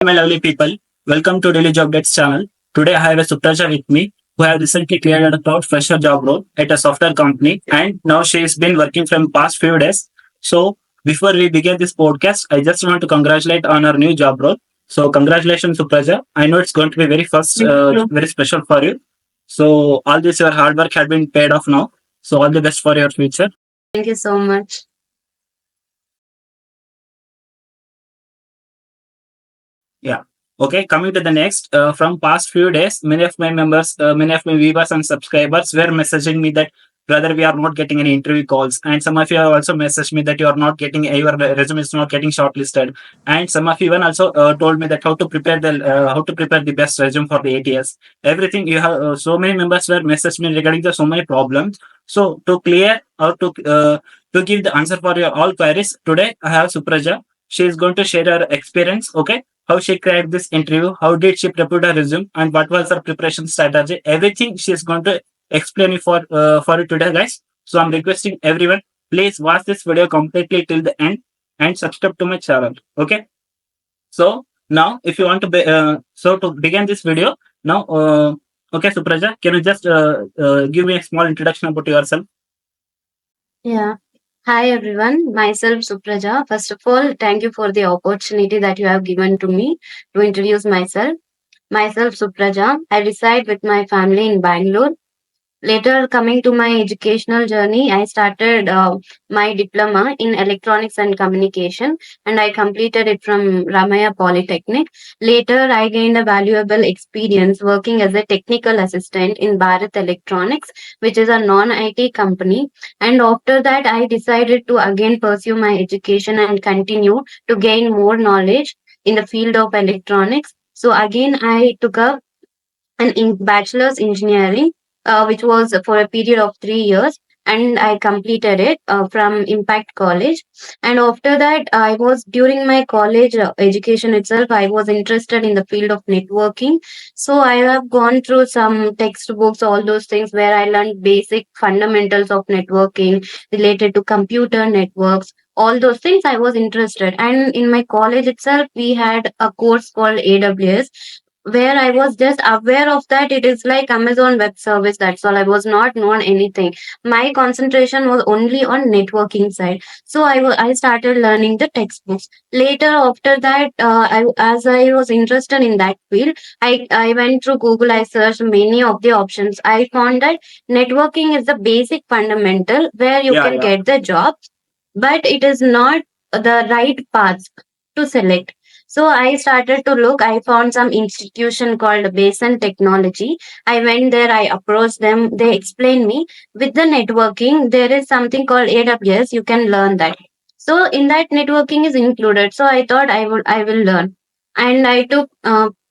My lovely people, welcome to Daily Job Dates channel. Today I have a Supra with me who have recently cleared a top fresher job role at a software company and now she has been working from past few days. So before we begin this podcast, I just want to congratulate on our new job role. So congratulations Supraja. I know it's going to be very special for you. So all this your hard work has been paid off now. So all the best for your future. Thank you so much. Yeah. Okay, coming to the next, from past few days, many of my members, many of my viewers and subscribers were messaging me that brother, we are not getting any interview calls, and some of you have also messaged me that you are not getting your resume is not getting shortlisted, and some of you even also told me that how to prepare the best resume for the ATS. Everything you have, so many members were messaging me regarding the so many problems. So to clear or to give the answer for your all queries today, I have Supraja. She is going to share her experience. Okay, how she cracked this interview, how did she prepare her resume, and what was her preparation strategy. Everything she is going to explain it for you today, guys. So I'm requesting everyone, please watch this video completely till the end and subscribe to my channel. Okay. So now, if you want to so to begin this video now, okay, Supraja, can you just give me a small introduction about yourself? Yeah. Hi everyone, myself Supraja. First of all, thank you for the opportunity that you have given to me to introduce myself. Myself Supraja. I reside with my family in Bangalore. Later, coming to my educational journey, I started my diploma in electronics and communication, and I completed it from Ramaya Polytechnic. Later, I gained a valuable experience working as a technical assistant in Bharat Electronics, which is a non-IT company. And after that, I decided to again pursue my education and continue to gain more knowledge in the field of electronics. So again, I took up an bachelor's engineering, which was for a period of 3 years, and I completed it from Impact College. And after that, I was during my college education itself, I was interested in the field of networking. So I have gone through some textbooks, all those things where I learned basic fundamentals of networking related to computer networks. All those things I was interested, and in my college itself, we had a course called AWS, where I was just aware of that it is like Amazon Web Service. That's all. I was not known anything. My concentration was only on networking side. So I started learning the textbooks. Later, after that, as I was interested in that field, I went through Google. I searched many of the options. I found that networking is the basic fundamental where you Yeah, can yeah. get the job, but it is not the right path to select. So I started to look. I found some institution called Basin Technology. I went there. I approached them. They explained me with the networking. There is something called AWS. You can learn that. So in that networking is included. So I thought I will learn. And I took.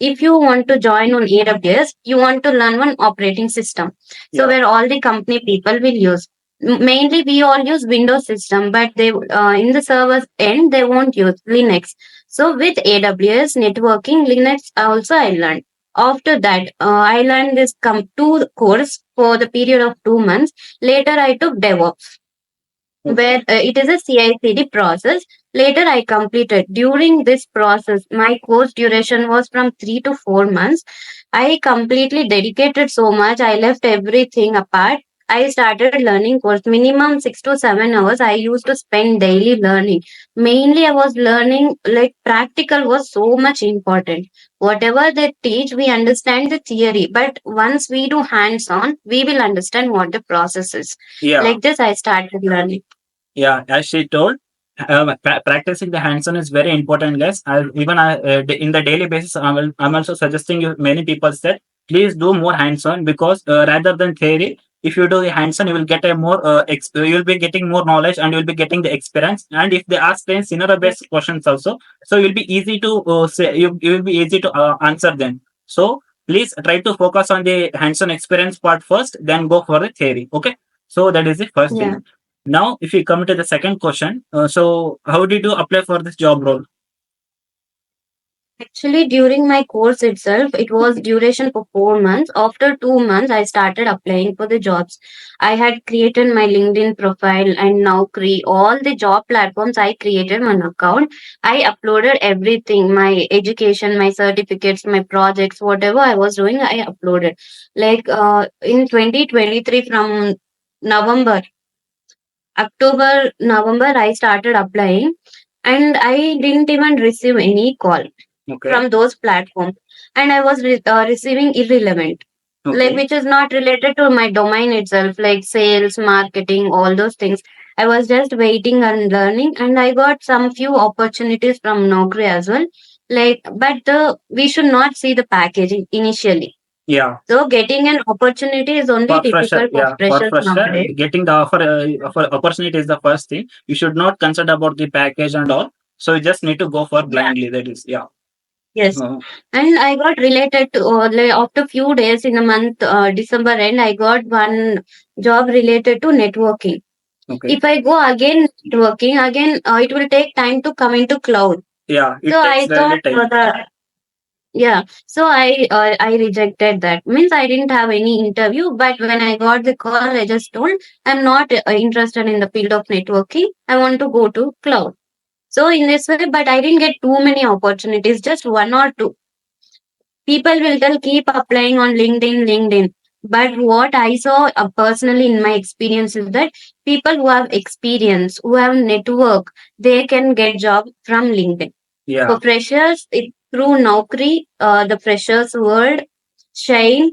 If you want to join on AWS, you want to learn one operating system. So Yeah. where all the company people will use. Mainly we all use Windows system, but they in the server's end they won't use Linux. So with AWS networking, Linux also I learned. After that, I learned this two course for the period of 2 months. Later, I took DevOps, where it is a CI/CD process. Later, I completed. During this process, my course duration was from 3 to 4 months. I completely dedicated so much. I left everything apart. I started learning course minimum 6 to 7 hours. I used to spend daily learning. Mainly, I was learning like practical was so much important. Whatever they teach, we understand the theory, but once we do hands on, we will understand what the process is. Yeah. Like this, I started learning. Yeah, as she told, practicing the hands-on is very important, guys. In the daily basis, I'm also suggesting you many people said, please do more hands-on because rather than theory, if you do the hands-on, you will get a more you will be getting more knowledge and you will be getting the experience. And if they ask then scenario-based questions also, so you'll be easy to say you will be easy to answer them. So please try to focus on the hands-on experience part first, then go for the theory. Okay, so that is the first Yeah. thing. Now, if we come to the second question, so how did you apply for this job role? Actually, during my course itself, it was duration for 4 months. After 2 months, I started applying for the jobs. I had created my LinkedIn profile and Naukri, all the job platforms. I created one account. I uploaded everything, my education, my certificates, my projects, whatever I was doing, I uploaded. Like in 2023, from November, November, I started applying and I didn't even receive any call Okay. from those platforms, and I was receiving irrelevant, like Okay. which is not related to my domain itself, like sales, marketing, all those things. I was just waiting and learning, and I got some few opportunities from Naukri as well. Like, but we should not see the packaging initially. Yeah. So getting an opportunity is only For fresher, difficult for yeah, for freshers fresher, nowadays. getting the offer opportunity is the first thing. You should not consider about the package and all. So you just need to go for Yeah. blindly. That is, yeah. Yes. Uh, And I got related to, like after few days in the month, December end, I got one job related to networking. okay. If I go again networking, again it will take time to come into cloud. Yeah, it So takes I really thought time. yeah. So I rejected that. Means I didn't have any interview, but when I got the call, I just told I'm not interested in the field of networking. I want to go to cloud. So in this way, but I didn't get too many opportunities, just one or two. People will tell keep applying on LinkedIn. But what I saw personally in my experience is that people who have experience, who have network, they can get job from LinkedIn. Yeah. For freshers, it through Naukri, the freshers world, Shine,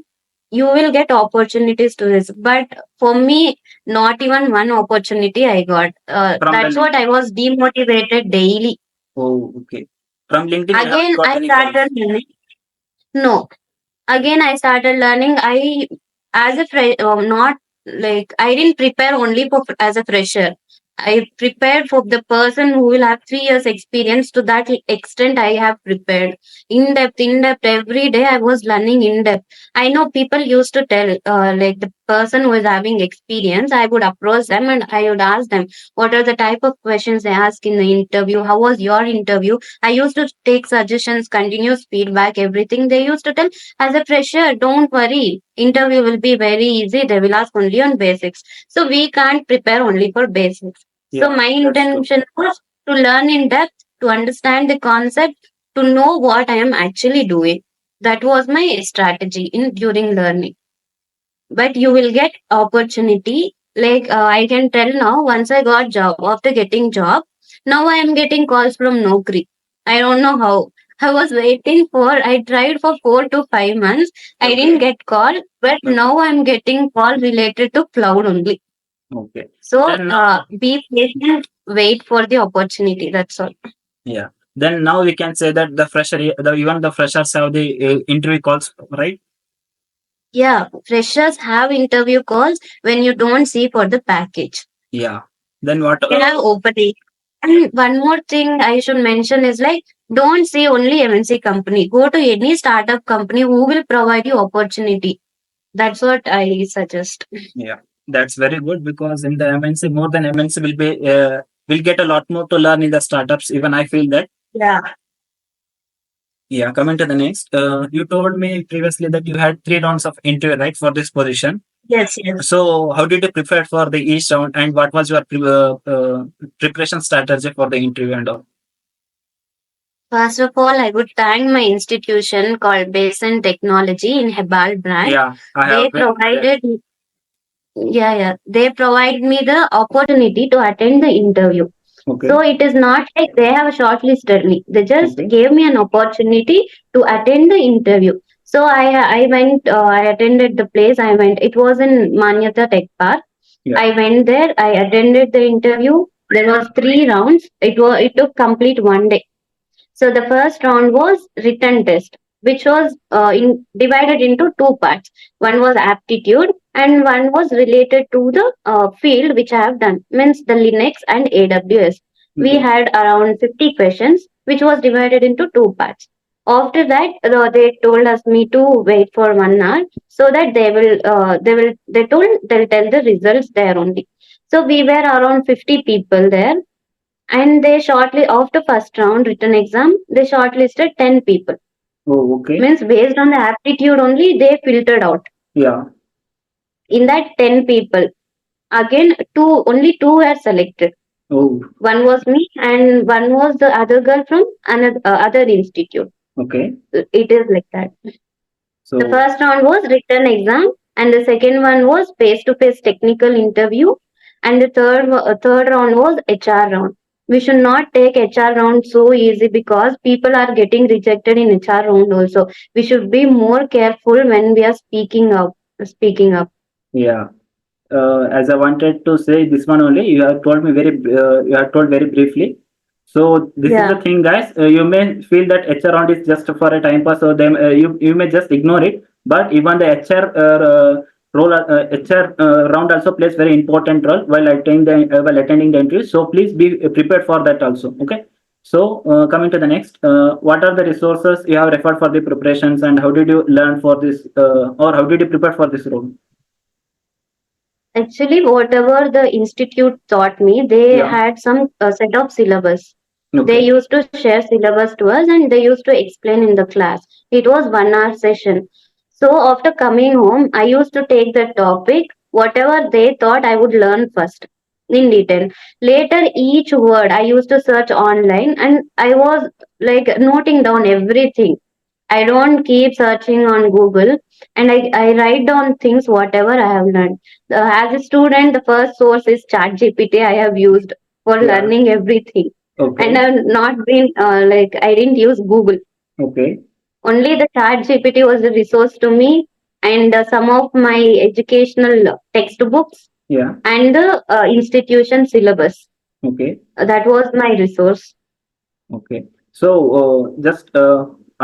you will get opportunities to this. But for me, not even one opportunity I got. From the That's what I was demotivated daily. oh, okay. From LinkedIn, you haven't Again, got I any started calls. learning. No, again I started learning. I as a not like I didn't prepare only for as a fresher. I prepared for the person who will have 3 years experience. To that extent I have prepared in depth every day. I was learning in depth. I know people used to tell like the person who is having experience, I would approach them and I would ask them what are the type of questions they ask in the interview, how was your interview. I used to take suggestions, continuous feedback, everything. They used to tell as a fresher, don't worry, interview will be very easy. They will ask only on basics. So we can't prepare only for basics. So Yeah, my that's true. intention was to learn in depth, to understand the concept, to know what I am actually doing. That was my strategy in during learning. But you will get opportunity. Like I can tell now, once I got job, after getting job, now I am getting calls from Naukri. I don't know how. I was waiting for, I tried for 4 to 5 months. I Okay. didn't get call, but Okay. now I'm getting call related to cloud only. Okay. So Then now, be patient, wait for the opportunity. That's all. yeah. Then now we can say that the fresher, even the freshers have the interview calls, right? Yeah, freshers have interview calls when you don't see for the package. Yeah. Then what? They have opening. And one more thing I should mention is like, don't see only MNC company. Go to any startup company who will provide you opportunity. That's what I suggest. Yeah, that's very good because in the MNC, more than MNC will get a lot more to learn in the startups. Even I feel that. Yeah. Yeah, coming to the next, you told me previously that you had 3 rounds of interview, right, for this position. Yes, yes. So, how did you prepare for the each round, and what was your preparation strategy for the interview and all? First of all, I would thank my institution called Basin Technology in Hebal branch. Yeah, I They have been there. provided, yeah, they provide me the opportunity to attend the interview. Okay. So it is not like they have shortlisted me. They just Okay. gave me an opportunity to attend the interview. So I went. I attended the place. I went. It was in Manyata Tech Park. Yeah. I went there. I attended the interview. There was 3 rounds. It took complete one day. So the first round was written test, which was divided into two parts. One was aptitude, and one was related to the field which I have done, means the Linux and AWS. We Okay. had around 50 questions, which was divided into two parts. After that, they told us me to wait for 1 hour so that they told they'll tell the results there only. So we were around 50 people there. And they shortly after first round written exam, they shortlisted 10 people. Oh, okay. Means based on the aptitude only they filtered out. Yeah. In that 10 people, again only two were selected. Oh, One was me and one was the other girl from another other institute. okay. It is like that. So, The first round was written exam, and the second one was face-to-face technical interview, and the third round was HR round. We should not take HR round so easy because people are getting rejected in HR round also. We should be more careful when we are speaking up. Speaking up. yeah. As I wanted to say this one only, you have told me you have told very briefly. So this is the Yeah. thing, guys. You may feel that HR round is just for a time pass, or them you may just ignore it. But even the HR round also plays very important role while attending the interview. So please be prepared for that also. Okay. So coming to the next, what are the resources you have referred for the preparations, and how did you learn for this, or how did you prepare for this role? Actually, whatever the institute taught me, they Yeah. had some set of syllabus. They Okay. used to share syllabus to us and they used to explain in the class. It was 1 hour session. So after coming home, I used to take the topic, whatever they thought I would learn first in detail. Later, each word I used to search online and I was like noting down everything. I don't keep searching on Google and I write down things whatever I have learned. As a student, the first source is ChatGPT I have used for Yeah. learning everything. And Okay. I've not been I didn't use Google. Okay. Only the ChatGPT was a resource to me and some of my educational textbooks Yeah. and the institution syllabus. Okay. That was my resource. Okay. So just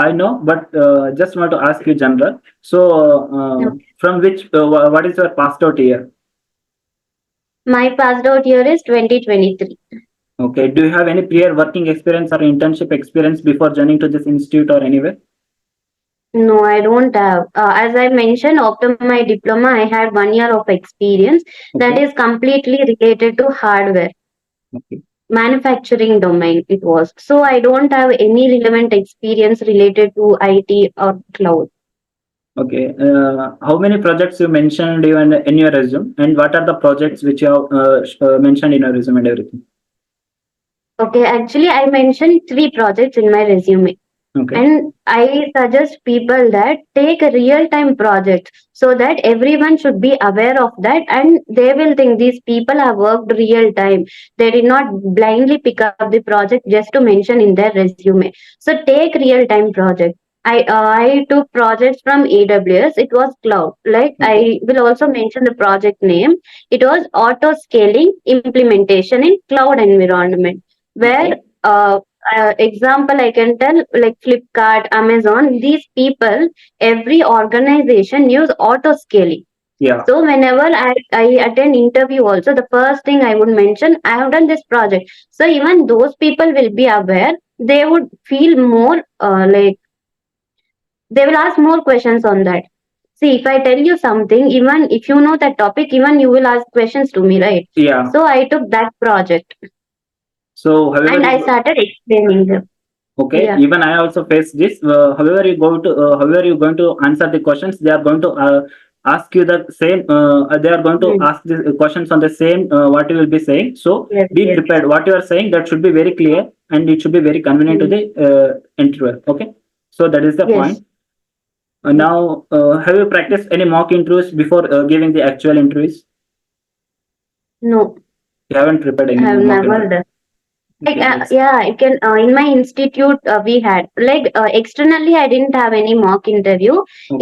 I know, but just want to ask you, general. So from which what is your passed out year? My passed out year is 2023. Okay. Do you have any prior working experience or internship experience before joining to this institute or anywhere? No, I don't have. As I mentioned, after my diploma, I had 1 year of experience that Okay. is completely related to hardware, Okay. manufacturing domain. It was. So I don't have any relevant experience related to IT or cloud. Okay. How many projects you mentioned in your resume, and what are the projects which you have mentioned in your resume and everything? Okay, actually, I mentioned 3 projects in my resume. Okay. And I suggest people that take a real time project so that everyone should be aware of that and they will think these people have worked real time. They did not blindly pick up the project just to mention in their resume. So take real time project. I took projects from AWS. It was cloud. Like Okay. I will also mention the project name. It was auto scaling implementation in cloud environment where Okay. uh, example I can tell like Flipkart, Amazon, these people, every organization use auto scaling. Yeah. So whenever I attend interview also, the first thing I would mention, I have done this project. So even those people will be aware, they would feel more they will ask more questions on that. See, if I tell you something, even if you know that topic, even you will ask questions to me, right? Yeah. So I took that project So however and I you started explaining them. Okay, Yeah. even I also face this. However you going to answer the questions, they are going to ask you the same. They are going to Mm. ask the questions on the same what you will be saying. So Yes, be yes. prepared. What you are saying that should be very clear and it should be very convenient to Mm. the interviewer. Okay, so that is the Yes. point. Now, have you practiced any mock interviews before giving the actual interviews? No, You haven't prepared I any have mock never interview. done. Like, Okay, that's yeah, I can. In my institute, we had like externally, I didn't have any mock interview.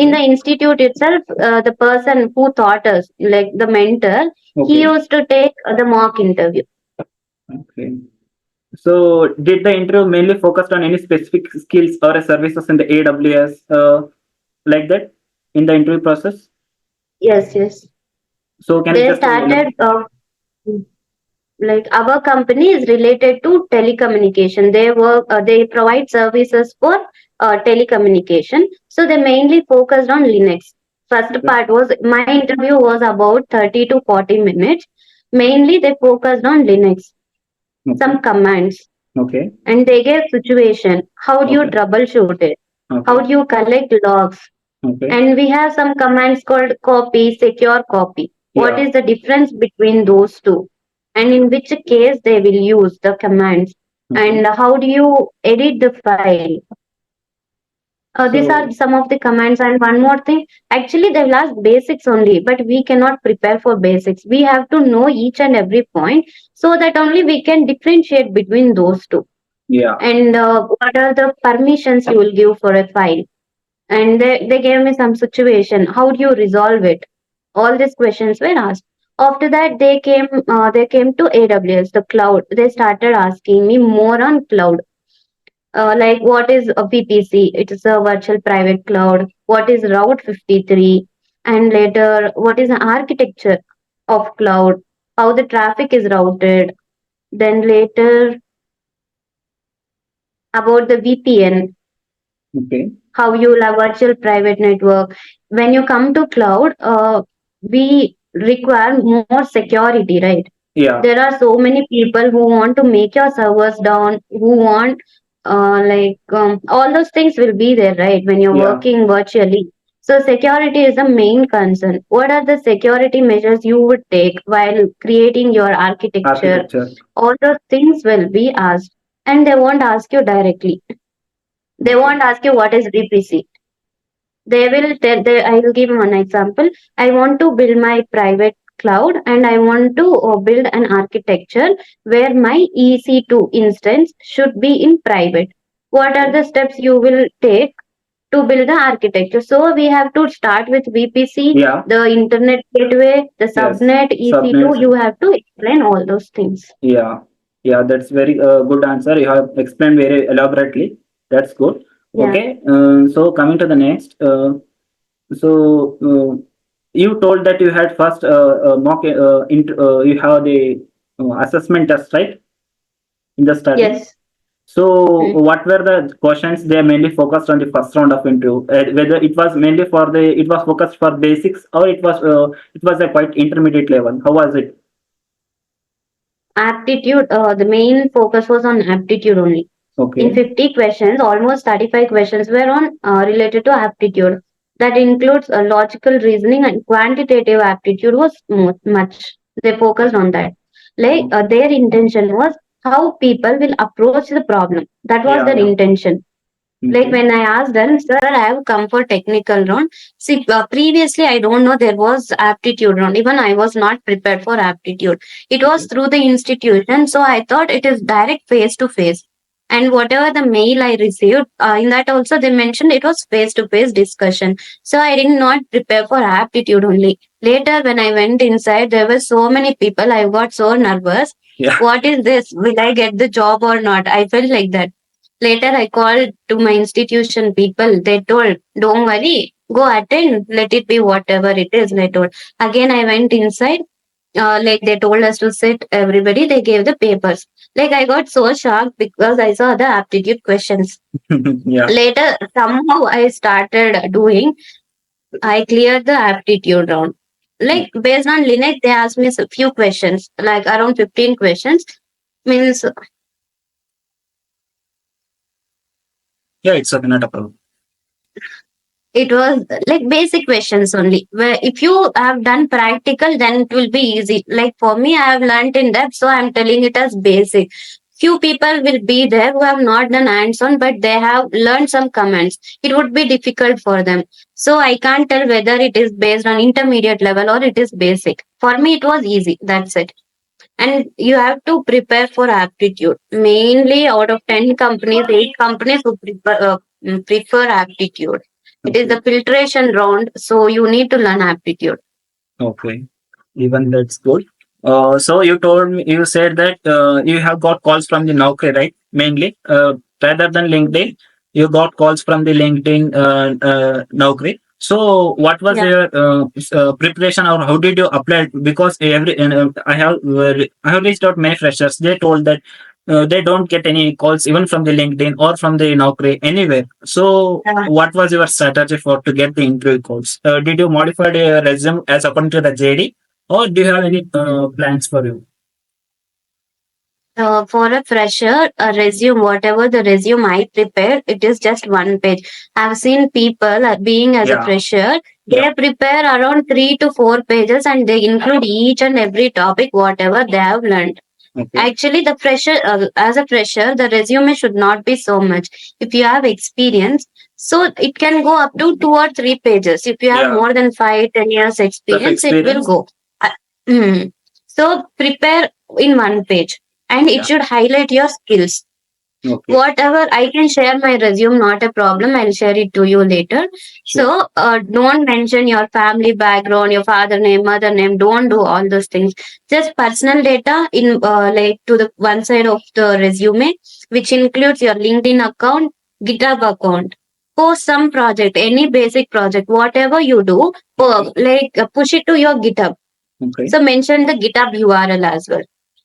In the okay. institute itself, the person who taught us, like the mentor, he Okay, used to take the mock interview. okay. So, did the interview mainly focused on any specific skills or services in the AWS, like that, in the interview process? Yes, yes. So, can you They just started like our company is related to telecommunication. They provide services for telecommunication. So they mainly focused on Linux. First okay, part was my interview was about 30 to 40 minutes. Mainly they focused on Linux. some commands, Okay. and they gave situation. How do you Okay. troubleshoot it? How Okay. do you collect logs? Okay. And we have some commands called copy, secure copy. What Yeah. is the difference between those two? And in which case they will use the commands? Okay. And how do you edit the file? These are So some of the commands. And one more thing, actually, they will ask basics only, but we cannot prepare for basics. We have to know each and every point so that only we can differentiate between those two. yeah. And what are the permissions you will give for a file? And they gave me some situation. How do you resolve it? All these questions were asked. After that, they came to AWS, the cloud. They started asking me more on cloud, like what is a VPC? It is a virtual private cloud. What is Route 53? And later, what is the architecture of cloud? How the traffic is routed? Then later, about the VPN, Okay. how you will have virtual private network. When you come to cloud, we require more security, right? Yeah. There are so many people who want to make your servers down, who want all those things will be there, right, when you're Yeah. working virtually. So security is the main concern. What are the security measures you would take while creating your architecture? Architecture. All those things will be asked, and they won't ask you directly. They Okay. won't ask you what is VPC. They will tell. I will give one example. I want to build my private cloud, and I want to build an architecture where my EC2 instance should be in private. What are Okay. the steps you will take to build the architecture? So we have to start with VPC, Yeah. the internet gateway, the Yes. subnet, EC2. Subnets. You have to explain all those things. Yeah. Yeah. That's very good answer. You have explained very elaborately. That's good. Yeah. Okay. So coming to the next. So you told that you had first mock. You have the assessment test, right? In the starting. Yes. So, Mm. what were the questions they mainly focused on the first round of interview? Whether it was mainly it was focused for basics, or it was a quite intermediate level. How was it? Aptitude. The main focus was on aptitude only. In Okay. 50 questions, almost 35 questions were on related to aptitude. That includes logical reasoning, and quantitative aptitude was much. They focused on that. Like their intention was how people will approach the problem. That was Yeah. their Yeah. intention. Like Okay. when I asked them, sir, I have come for technical round. See, previously I don't know there was aptitude round. Even I was not prepared for aptitude. It was Okay. through the institution, so I thought it is direct face to face. And whatever the mail I received, in that also they mentioned it was face to face discussion. So I did not prepare for aptitude only. Later, when I went inside, there were so many people. I got so nervous. Yeah. What is this? Will I get the job or not? I felt like that. Later, I called to my institution people. They told, don't worry, go attend, let it be whatever it is. They told. Again, I went inside. Like they told us to sit, everybody, they gave the papers. Like I got so shocked because I saw the aptitude questions. Yeah. Later, somehow I started doing, I cleared the aptitude round. Like based on Linux, they asked me a few questions, like around 15 questions. Means Yeah. It's okay. Not a problem. it was like basic questions only. Where if you have done practical, then it will be easy. Like for me, I have learned in depth, so I'm telling it as basic. Few people will be there who have not done hands-on, but they have learned some commands. It would be difficult for them. So I can't tell whether it is based on intermediate level or it is basic. For me, it was easy. That's it. And you have to prepare for aptitude. Mainly out of 10 companies, 8 companies who prefer aptitude. It is Okay. the filtration round, so you need to learn aptitude. Okay. Even that's good. So you told me, you said that you have got calls from the Naukri, right? Mainly, rather than LinkedIn, you got calls from the LinkedIn Naukri. So what was Yeah. your preparation, or how did you apply? Because I have reached out many freshers. They told that they don't get any calls even from the LinkedIn or from the Naukri anywhere. So what was your strategy for to get the interview calls? Did you modify your resume as according to the JD? Or do you have any plans for you? For a fresher, a resume, whatever the resume I prepare, it is just one page. I've seen people being as a Yeah. fresher, Yeah. they prepare around 3 to 4 pages and they include each and every topic, whatever they have learned. Okay. Actually, the fresher, as a fresher, the resume should not be so much. If you have experience, so it can go up to 2 or 3 pages. If you have Yeah. more than 5, 10 years Of experience, it will experience. go. Uh, hmm. So prepare in one page, and it Yeah. should highlight your skills. Okay. Whatever I can share my resume, not a problem. I'll share it to you later. Sure. So don't mention your family background, your father name, mother name. Don't do all those things. Just personal data in like to the one side of the resume, which includes your LinkedIn account, GitHub account. Post some project, any basic project, whatever you do, push it to your GitHub. Okay. So mention the GitHub URL as well.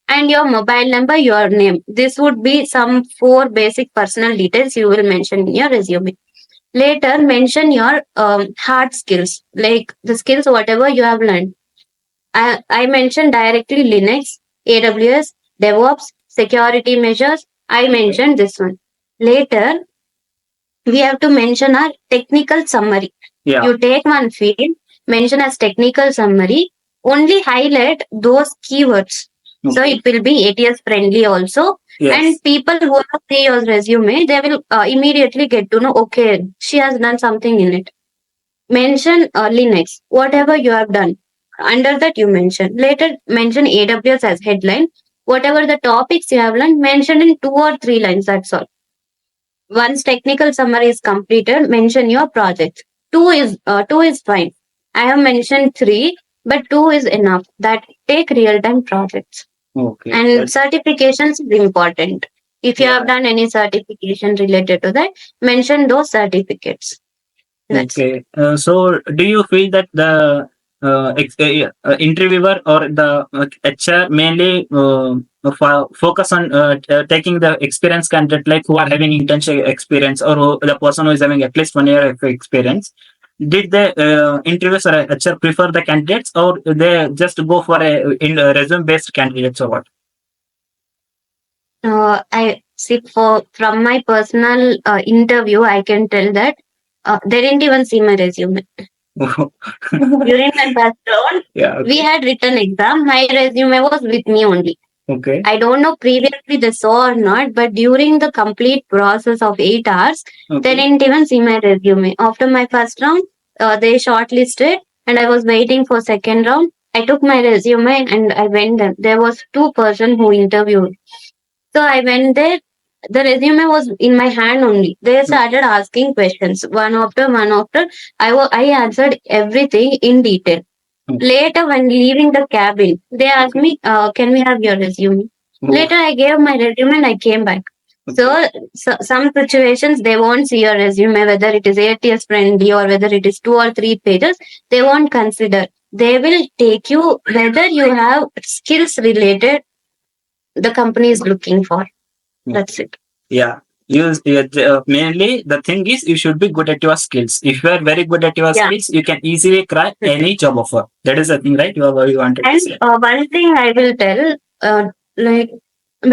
And your mobile number, your name. This would be some 4 basic personal details you will mention in your resume. Later, mention your hard skills, like the skills, whatever you have learned. I mentioned directly Linux, AWS, DevOps, security measures. I mentioned this one. Later, we have to mention our technical summary. Yeah. You take one field, mention as technical summary, only highlight those keywords. So Okay. it will be ATS friendly also. Yes. And people who have see your resume, they will immediately get to know, okay, she has done something in it. Mention Linux, whatever you have done. Under that you mention. Later mention AWS as headline. Whatever the topics you have learned, mention in 2 or 3 lines. That's all. Once technical summary is completed, mention your project. Two is fine. I have mentioned 3, but 2 is enough. That take real-time projects. Okay. And That's certifications is important. If you yeah. have done any certification related to that, mention those certificates. That's it. Okay. So, do you feel that the interviewer or the HR mainly focus on taking the experienced candidate, like who are having internship experience, or the person who is having at least 1 year of experience? Did the interviewers or HR prefer the candidates, or they just go for a resume based candidates, or what? I see for from my personal interview, I can tell that they didn't even see my resume. During my first round, Yeah. we Okay. had written exam. My resume was with me only. Okay. I don't know previously they saw or not, but during the complete process of 8 hours, they Okay. didn't even see my resume. After my first round, they shortlisted, and I was waiting for second round. I took my resume and I went there. There was 2 person who interviewed. So I went there. The resume was in my hand only. They started asking questions one after one after. I answered everything in detail. Okay. Later, when leaving the cabin, they asked me, "Can we have your resume?" Oh. Later, I gave my resume and I came back. So, Okay. some situations they won't see your resume, whether it is ATS friendly or whether it is 2 or 3 pages. They won't consider. They will take you whether you have skills related the company is looking for. That's it. Yeah. Mainly the thing is you should be good at your skills. If you are very good at your Yeah. skills, you can easily crack any job offer. That is the thing, right? You wanted to And say. one thing I will tell, like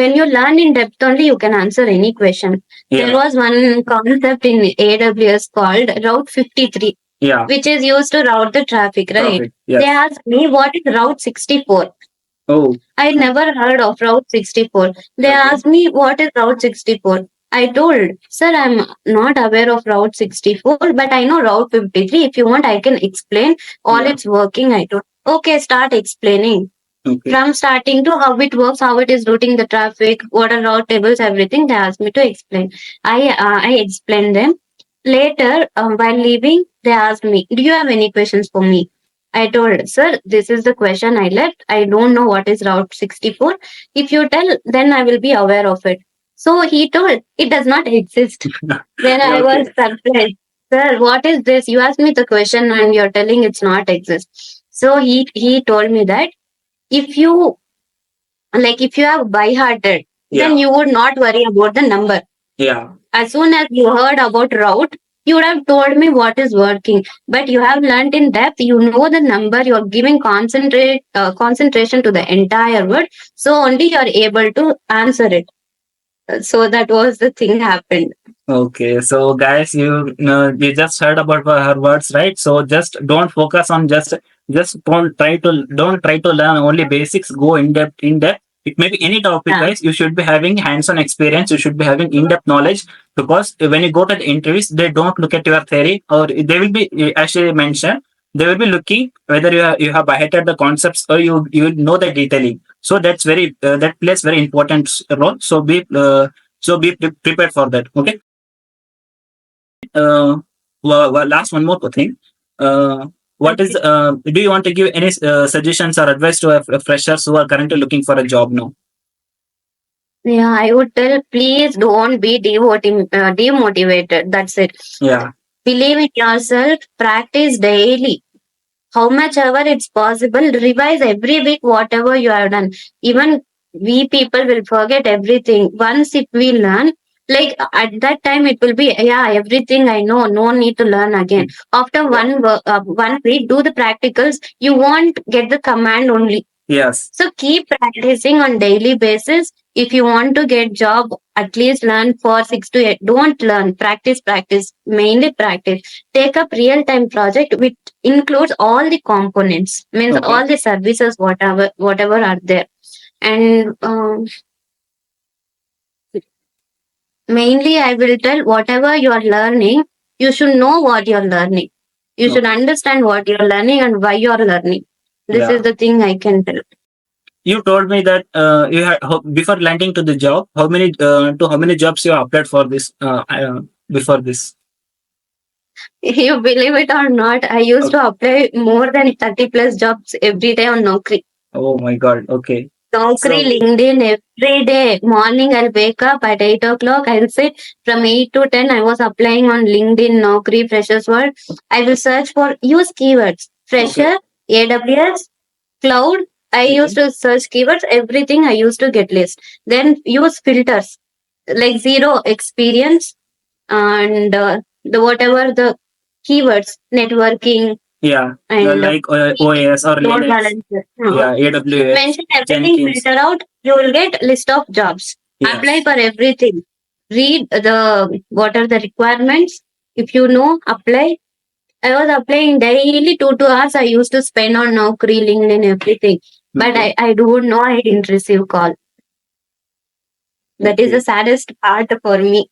when you learn in depth only, you can answer any question. There Yeah. was one concept in AWS called Route 53, Yeah. which is used to route the traffic, right? Traffic. They Yes. asked me what is Route 64. Oh. I never heard of Route 64. They Okay. asked me what is Route 64. I told, sir, I'm not aware of Route 64, but I know Route 53. If you want, I can explain all Yeah. its working. I told, okay, start explaining. Okay. From starting to how it works, how it is routing the traffic, what are route tables, everything they asked me to explain. I explained them. Later, while leaving, they asked me, "Do you have any questions for me?" I told, "Sir, this is the question I left. I don't know what is Route 64. If you tell, then I will be aware of it." So he told, "It does not exist." Then I was Okay. surprised. Sir, what is this? You asked me the question and you're telling it's not exist. So he told me that if you have by hearted, then Yeah. you would not worry about the number. Yeah. As soon as you heard about route, you would have told me what is working, but you have learned in depth. You know the number. You are giving concentration to the entire word, so only you are able to answer it. So that was the thing happened. Okay, so guys, you just heard about her words, right? So just don't focus on just don't try to learn only basics. Go in depth. It may be any topic, Yeah. guys. You should be having hands-on experience. You should be having in-depth knowledge, because when you go to the interviews, they don't look at your theory, or they will be, actually mentioned. They will be looking whether you have highlighted the concepts, or you know the detailing. So that plays very important role. So be prepared for that. Okay. uh, Last one more thing. What is? Do you want to give any suggestions or advice to freshers who are currently looking for a job now? Yeah, I would tell, please don't be demotivated. That's it. Yeah. Believe in yourself, practice daily. How much ever it's possible, revise every week whatever you have done. Even we people will forget everything. Once if we learn, like at that time it will be, yeah, everything I know, no need to learn again. After one week, do the practicals. You won't get the command only. Yes. So keep practicing on daily basis. If you want to get job, at least learn for 6 to 8. Don't learn, practice, mainly practice. Take up real-time project which includes all the components, means Okay. all the services, whatever are there. And mainly I will tell, whatever you are learning, you should know what you are learning. You should Okay. understand what you are learning and why you are learning. This Yeah. is the thing I can tell. You told me that you had before landing to the job. How many jobs you applied for this before this? You believe it or not, I used to apply more than 30 plus jobs every day on Naukri. Oh my God. Okay. Naukri, So LinkedIn, every day. Morning, I'll wake up at 8 o'clock. I'll sit from 8 to 10. I was applying on LinkedIn, Naukri, Freshers World. I will search for, use keywords. okay. Fresher, AWS, Cloud. I used Okay. to search keywords, everything I used to get list. Then use filters like zero experience and the whatever the keywords, networking Yeah. and Like OS or load Linux. balancer. Yeah. AWS, Mention everything, Jenkins. filter out, you will get list of jobs. Apply Yes. for everything. Read the what are the requirements. If you know, apply. I was applying daily 2 hours I used to spend on Naukri, LinkedIn, everything. But Okay. I don't know, I didn't receive call. That is Okay. the saddest part for me.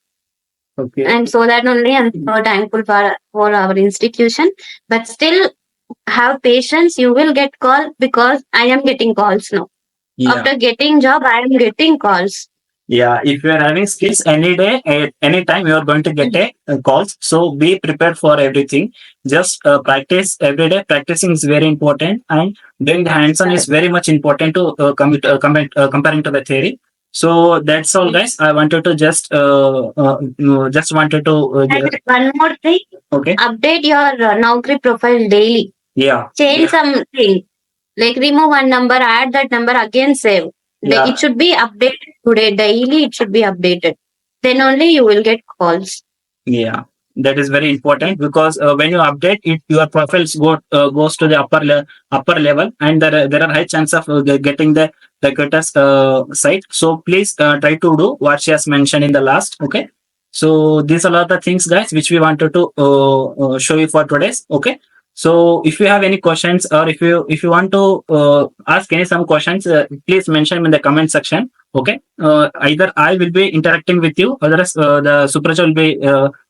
Okay. And so that only I'm so thankful for our institution. But still have patience, you will get call because I am getting calls now. Yeah. After getting job, I am getting calls. Yeah. If you are having skills any day, at any time, you are going to get a calls. So be prepared for everything. Just practice every day. Practicing is very important, and doing the hands-on is very much important to comparing to the theory. So that's all, guys. I wanted to just wanted to. And one more thing, Okay. update your Naukri profile daily. Yeah. Change something. Like remove one number, add that number, again save. Yeah. It should be updated today. Daily it should be updated. Then only you will get calls. Yeah, that is very important, because when you update it, your profiles goes to the upper level, and there are high chance of getting the greatest site. So please try to do what she has mentioned in the last. Okay. So these are all the things, guys, which we wanted to show you for today's. Okay. So if you have any questions, or if you want to ask some questions, please mention them in the comment section. Okay. Either I will be interacting with you, or the Supraja will be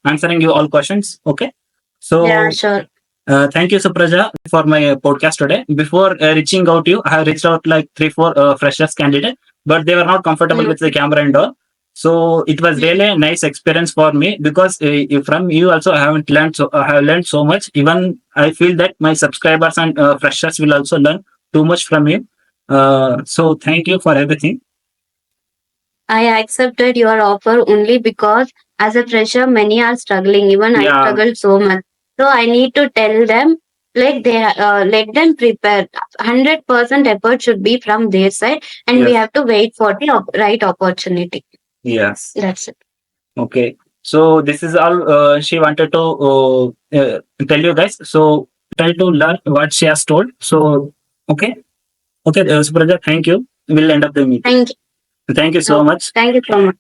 answering you all questions. Okay. So Yeah, sure. thank you, Supraja, for my podcast today. Before reaching out to you, I have reached out like 3, 4 freshers candidates, but they were not comfortable with the camera and all. So it was really a nice experience for me, because from you also I have learned so much. Even I feel that my subscribers and freshers will also learn too much from you. So thank you for everything. I accepted your offer only because as a fresher, many are struggling. Even I Yeah. struggled so much. So I need to tell them, like they let them prepare. 100% effort should be from their side, and we Yes. have to wait for the right opportunity. Yes. That's it. Okay. So this is all she wanted to tell you guys. So try to learn what she has told. So okay, okay, Supraja, thank you. We'll end up the meeting. Thank you. Thank you so much. Thank you so much.